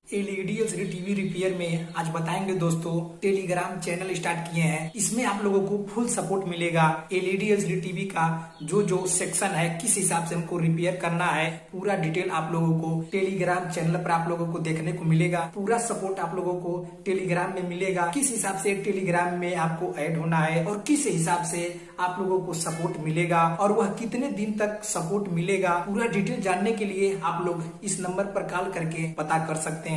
LED LCD TV repair में आज बताएंगे दोस्तों। टेलीग्राम चैनल स्टार्ट किए हैं, इसमें आप लोगों को फुल सपोर्ट मिलेगा। एलईडी एलसीडी टीवी का जो सेक्शन है, किस हिसाब से हमको रिपेयर करना है, पूरा डिटेल आप लोगों को टेलीग्राम चैनल पर आप लोगों को देखने को मिलेगा। पूरा सपोर्ट आप लोगों को टेलीग्राम में मिलेगा। किस हिसाब से टेलीग्राम में आपको ऐड होना है और किस हिसाब से आप लोगों को सपोर्ट मिलेगा और वह कितने दिन तक सपोर्ट मिलेगा, पूरा डिटेल जानने के लिए आप लोग इस नंबर पर कॉल करके पता कर सकते हैं।